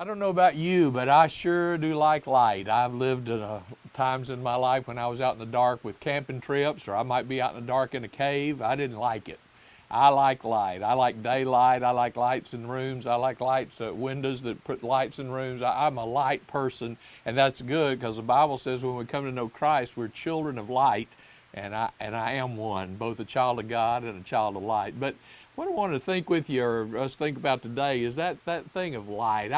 I don't know about you, but I sure do like light. I've lived at times in my life when I was out in the dark with camping trips, or I might be out in the dark in a cave. I didn't like it. I like light. I like daylight. I like lights in rooms. I like lights at windows that put lights in rooms. I'm a light person, and that's good because the Bible says when we come to know Christ, we're children of light, and I am one, both a child of God and a child of light. But what I want to think with you, or us think about today, is that thing of light.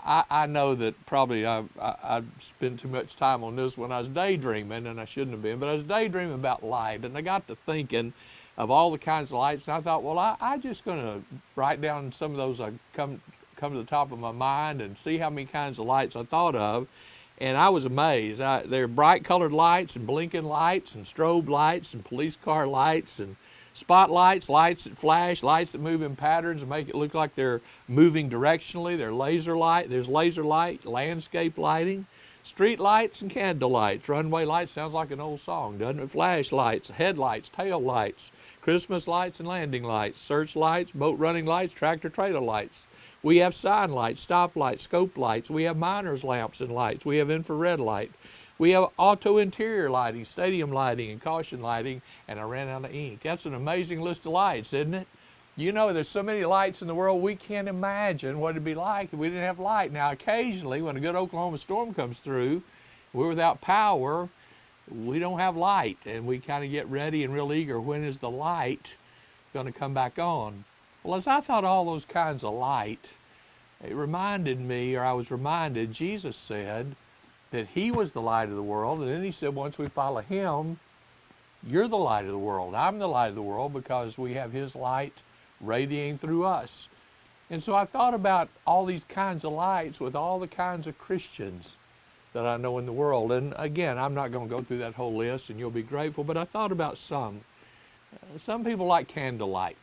I know that probably I spent too much time on this when I was daydreaming, and I shouldn't have been, but I was daydreaming about light, and I got to thinking of all the kinds of lights, and I thought, well, I just going to write down some of those I come to the top of my mind and see how many kinds of lights I thought of, and I was amazed. There are bright colored lights and blinking lights and strobe lights and police car lights and spotlights, lights that flash, lights that move in patterns and make it look like they're moving directionally. There's laser light, landscape lighting, street lights and candle lights. Runway lights sounds like an old song, doesn't it? Flashlights, headlights, tail lights, Christmas lights and landing lights, search lights, boat running lights, tractor trailer lights. We have sign lights, stop lights, scope lights. We have miner's lamps and lights. We have infrared light. We have auto interior lighting, stadium lighting, and caution lighting, and I ran out of ink. That's an amazing list of lights, isn't it? You know, there's so many lights in the world, we can't imagine what it'd be like if we didn't have light. Now, occasionally, when a good Oklahoma storm comes through, we're without power, we don't have light, and we kind of get ready and real eager. When is the light going to come back on? Well, as I thought all those kinds of light, it reminded me, or I was reminded, Jesus said that he was the light of the world, and then he said once we follow him, you're the light of the world. I'm the light of the world because we have his light radiating through us. And so I thought about all these kinds of lights with all the kinds of Christians that I know in the world. And again, I'm not going to go through that whole list, and you'll be grateful, but I thought about some. Some people like candlelight.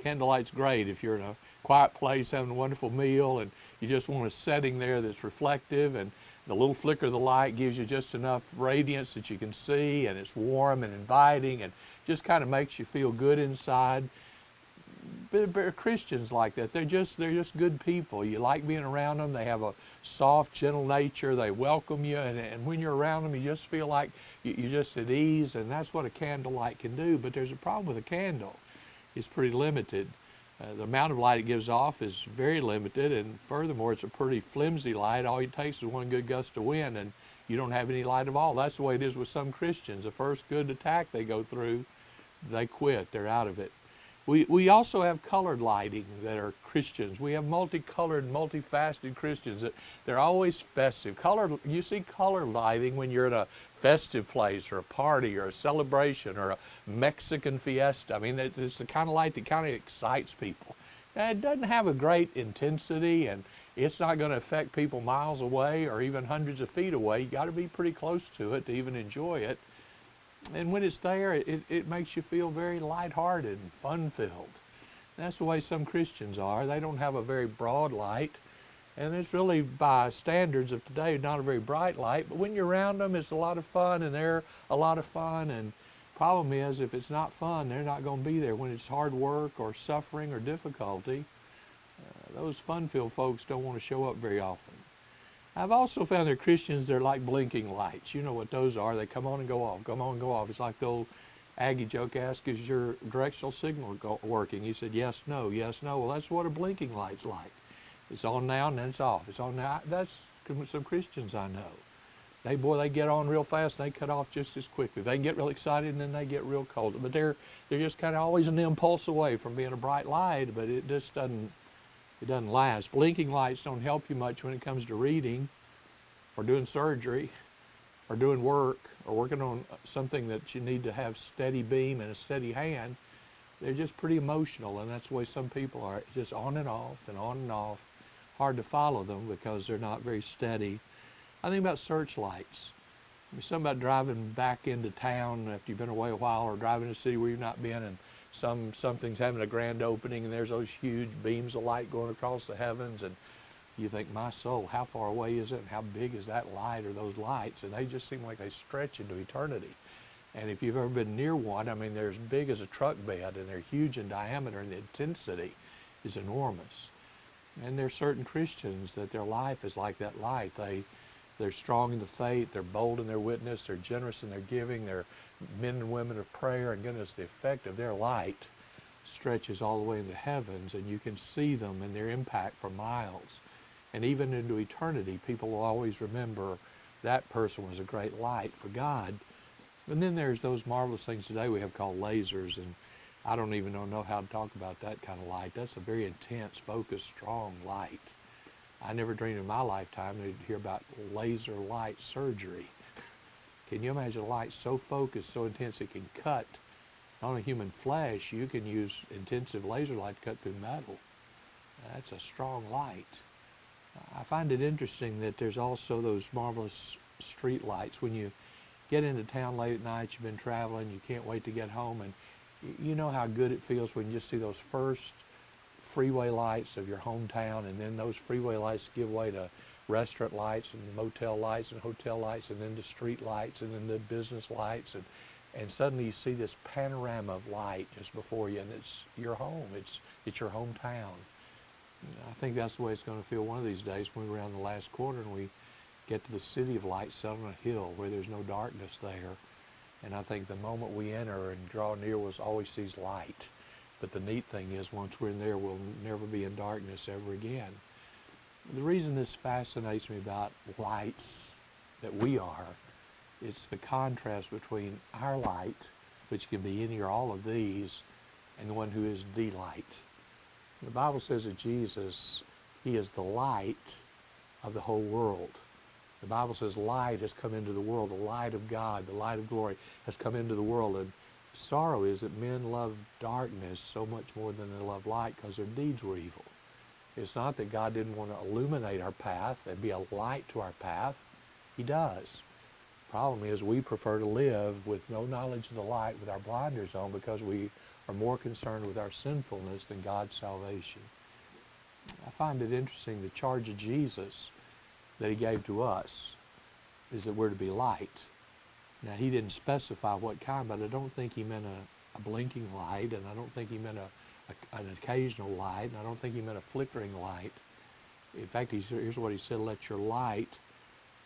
Candlelight's great if you're in a quiet place having a wonderful meal and you just want a setting there that's reflective, and the little flicker of the light gives you just enough radiance that you can see, and it's warm and inviting and just kind of makes you feel good inside. But Christians like that. They're just good people. You like being around them. They have a soft, gentle nature. They welcome you, and when you're around them, you just feel like you're just at ease, and that's what a candlelight can do. But there's a problem with a candle. It's pretty limited. The amount of light it gives off is very limited, and furthermore, it's a pretty flimsy light. All it takes is one good gust of wind, and you don't have any light at all. That's the way it is with some Christians. The first good attack they go through, they quit. They're out of it. We also have colored lighting that are Christians. We have multicolored, multifaceted Christians. They're always festive. You see color lighting when you're at a festive place or a party or a celebration or a Mexican fiesta. I mean, it's the kind of light that kind of excites people. Now, it doesn't have a great intensity, and it's not going to affect people miles away or even hundreds of feet away. You got to be pretty close to it to even enjoy it. And when it's there, it makes you feel very lighthearted and fun-filled. That's the way some Christians are. They don't have a very broad light, and it's really, by standards of today, not a very bright light. But when you're around them, it's a lot of fun, and they're a lot of fun. And the problem is, if it's not fun, they're not going to be there. When it's hard work or suffering or difficulty, those fun-filled folks don't want to show up very often. I've also found there are Christians that are like blinking lights. You know what those are. They come on and go off, come on and go off. It's like the old Aggie joke asked, is your directional signal working? He said, yes, no, yes, no. Well, that's what a blinking light's like. It's on now and then it's off. It's on now. That's some Christians I know. They get on real fast and they cut off just as quickly. They can get real excited and then they get real cold. But they're just kind of always an impulse away from being a bright light, but it just doesn't last. Blinking lights don't help you much when it comes to reading or doing surgery or doing work or working on something that you need to have steady beam and a steady hand. They're just pretty emotional, and that's the way some people are, just on and off and on and off. Hard to follow them because they're not very steady. I think about searchlights. Something about driving back into town after you've been away a while, or driving in a city where you've not been, and something's having a grand opening, and there's those huge beams of light going across the heavens, and you think, my soul, how far away is it, and how big is that light or those lights? And they just seem like they stretch into eternity. And if you've ever been near one, I mean, they're as big as a truck bed, and they're huge in diameter, and the intensity is enormous. And there are certain Christians that their life is like that light. They're strong in the faith, they're bold in their witness, they're generous in their giving, they're men and women of prayer, and goodness, the effect of their light stretches all the way into the heavens, and you can see them and their impact for miles. And even into eternity, people will always remember that person was a great light for God. And then there's those marvelous things today we have called lasers, and I don't even know how to talk about that kind of light. That's a very intense, focused, strong light. I never dreamed in my lifetime to hear about laser light surgery. Can you imagine a light so focused, so intense it can cut not only human flesh, you can use intensive laser light to cut through metal. That's a strong light. I find it interesting that there's also those marvelous street lights. When you get into town late at night, you've been traveling, you can't wait to get home, and you know how good it feels when you just see those first freeway lights of your hometown, and then those freeway lights give way to restaurant lights and motel lights and hotel lights, and then to street lights, and then the business lights, and suddenly you see this panorama of light just before you, and it's your home, it's your hometown. I think that's the way it's going to feel one of these days when we're around the last quarter and we get to the city of light set on a hill where there's no darkness there. And I think the moment we enter and draw near, we'll always see light. But the neat thing is, once we're in there, we'll never be in darkness ever again. The reason this fascinates me about lights that we are, it's the contrast between our light, which can be any or all of these, and the one who is the light. The Bible says of Jesus, he is the light of the whole world. The Bible says light has come into the world. The light of God, the light of glory has come into the world. And sorrow is that men love darkness so much more than they love light because their deeds were evil. It's not that God didn't want to illuminate our path and be a light to our path. He does. The problem is we prefer to live with no knowledge of the light, with our blinders on, because we are more concerned with our sinfulness than God's salvation. I find it interesting, the charge of Jesus that he gave to us is that we're to be light. Now, he didn't specify what kind, but I don't think he meant a blinking light, and I don't think he meant an occasional light, and I don't think he meant a flickering light. In fact, here's what he said: let your light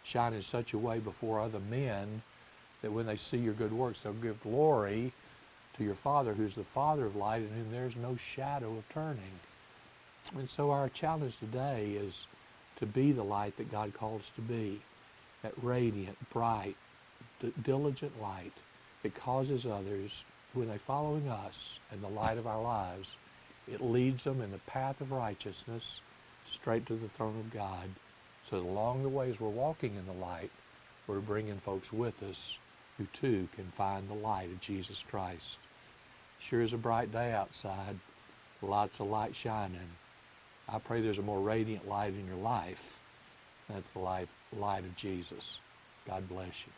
shine in such a way before other men that when they see your good works, they'll give glory to your Father, who's the Father of light, and in whom there's no shadow of turning. And so our challenge today is to be the light that God calls us to be, that radiant, bright, diligent light that causes others, when they're following us and the light of our lives, it leads them in the path of righteousness straight to the throne of God. So that along the ways we're walking in the light, we're bringing folks with us who too can find the light of Jesus Christ. Sure is a bright day outside, lots of light shining. I pray there's a more radiant light in your life. That's the light of Jesus. God bless you.